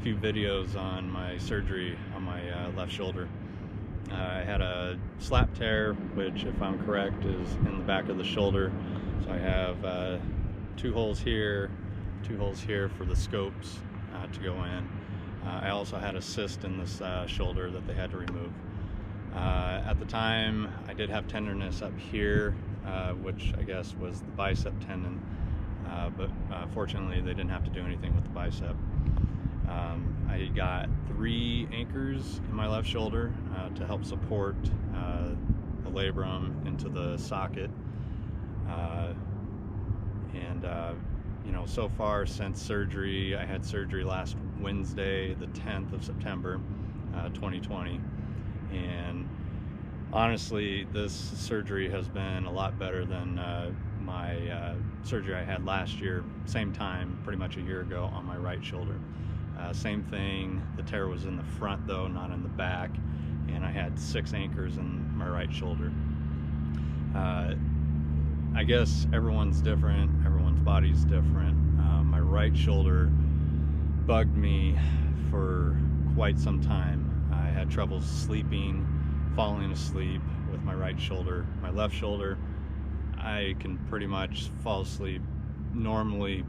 few videos on my surgery on my left shoulder. I had a slap tear, which, if I'm correct, is in the back of the shoulder. So I have 2 holes here, 2 holes here for the scopes to go in. I also had a cyst in this shoulder that they had to remove. At the time, I did have tenderness up here, which I guess was the bicep tendon, but fortunately they didn't have to do anything with the bicep. I got 3 anchors in my left shoulder to help support the labrum into the socket. You know, so far since surgery, I had surgery last Wednesday, the 10th of September, 2020. And honestly, this surgery has been a lot better than my surgery I had last year, same time, pretty much a year ago, on my right shoulder. Same thing, the tear was in the front though, not in the back, and I had 6 anchors in my right shoulder. I guess everyone's different, everyone's body's different. My right shoulder bugged me for quite some time. I had trouble sleeping, falling asleep with my right shoulder. My left shoulder, I can pretty much fall asleep normally.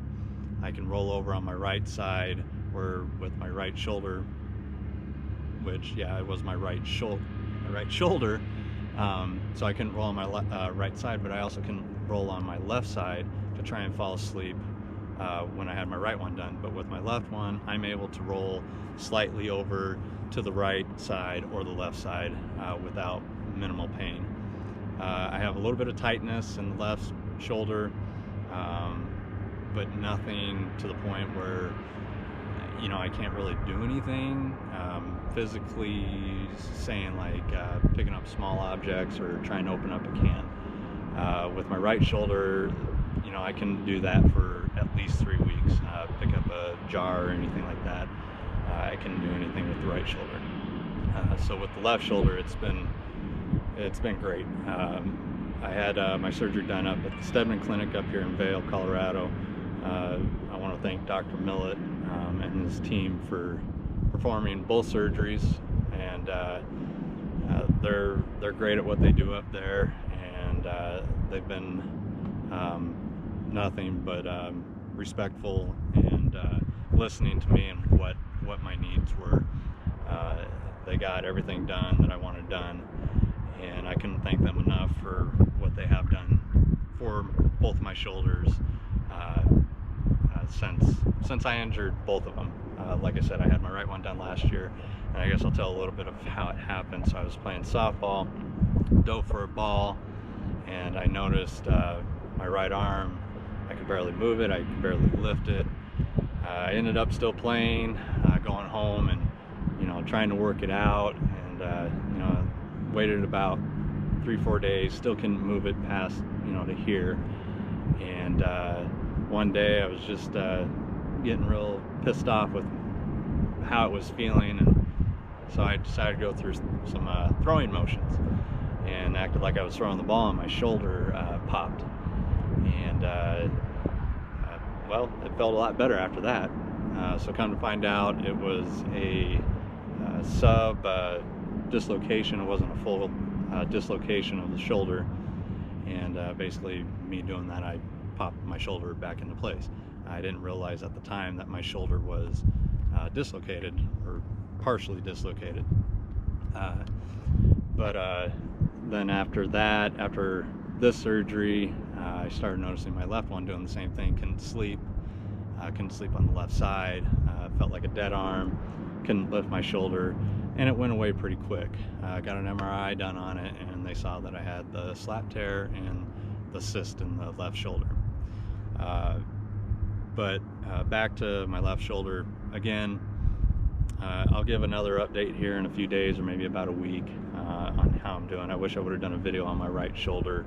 I can roll over on my right side, where with my right shoulder, which, yeah, it was my right shoulder, so I couldn't roll on my right side, but I also can roll on my left side to try and fall asleep when I had my right one done. But with my left one, I'm able to roll slightly over to the right side or the left side without minimal pain. I have a little bit of tightness in the left shoulder, but nothing to the point where, you know, I can't really do anything physically, saying like picking up small objects or trying to open up a can. With my right shoulder, you know, I can do that for at least 3 weeks. Pick up a jar or anything like that. I can do anything with the right shoulder. So with the left shoulder, it's been great. I had my surgery done up at the Stedman Clinic up here in Vail, Colorado. I want to thank Dr. Millett and his team for performing both surgeries, and they're great at what they do up there, and they've been nothing but respectful and listening to me and what my needs were. They got everything done that I wanted done, and I couldn't thank them enough for what they have done for both my shoulders since I injured both of them. Like I said, I had my right one done last year, and I guess I'll tell a little bit of how it happened. So I was playing softball, dove for a ball, and I noticed my right arm, I could barely move it, I could barely lift it. I ended up still playing, going home and, you know, trying to work it out, and you know, waited about 3-4 days, still couldn't move it past, you know, to here. And one day I was just getting real pissed off with how it was feeling, and so I decided to go through some throwing motions and acted like I was throwing the ball, and my shoulder popped. And well, it felt a lot better after that. So come to find out, it was a sub dislocation. It wasn't a full dislocation of the shoulder, and basically me doing that, I popped my shoulder back into place. I didn't realize at the time that my shoulder was dislocated, or partially dislocated. But then after that, after this surgery, I started noticing my left one doing the same thing. Couldn't sleep on the left side, felt like a dead arm, couldn't lift my shoulder, and it went away pretty quick. Got an MRI done on it, and they saw that I had the slap tear and the cyst in the left shoulder. But back to my left shoulder again. I'll give another update here in a few days, or maybe about a week, on how I'm doing. I wish I would have done a video on my right shoulder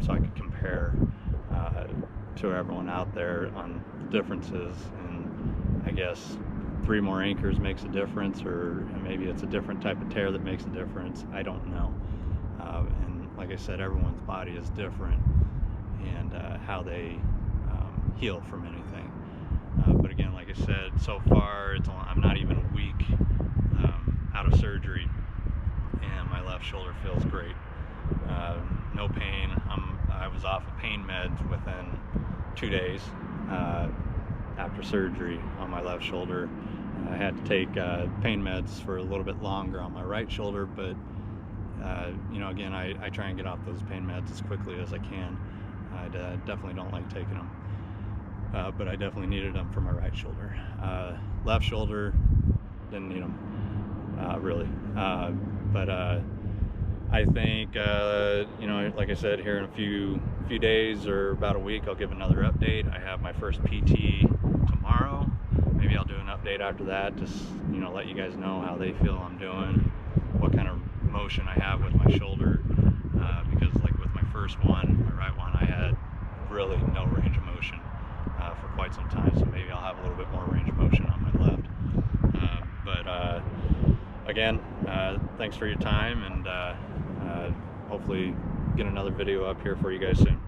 so I could compare to everyone out there on the differences. And I guess 3 more anchors makes a difference, or maybe it's a different type of tear that makes a difference. I don't know. And like I said, everyone's body is different, and how they heal from anything. But again, like I said, so far I'm not even a week out of surgery, and my left shoulder feels great. No pain. I was off of pain meds within 2 days after surgery on my left shoulder. I had to take pain meds for a little bit longer on my right shoulder, but you know, again, I try and get off those pain meds as quickly as I can. I definitely don't like taking them, but I definitely needed them for my right shoulder. Left shoulder, didn't need them really, but I think you know, like I said, here in a few days or about a week, I'll give another update. I have my first PT tomorrow. Maybe I'll do an update after that, just, you know, let you guys know how they feel I'm doing, what kind of motion I have with my shoulder, because like with my first one, my right one, I had really no range of motion for quite some time, so maybe I'll have a little bit more range of motion on my left. But again, thanks for your time, and hopefully get another video up here for you guys soon.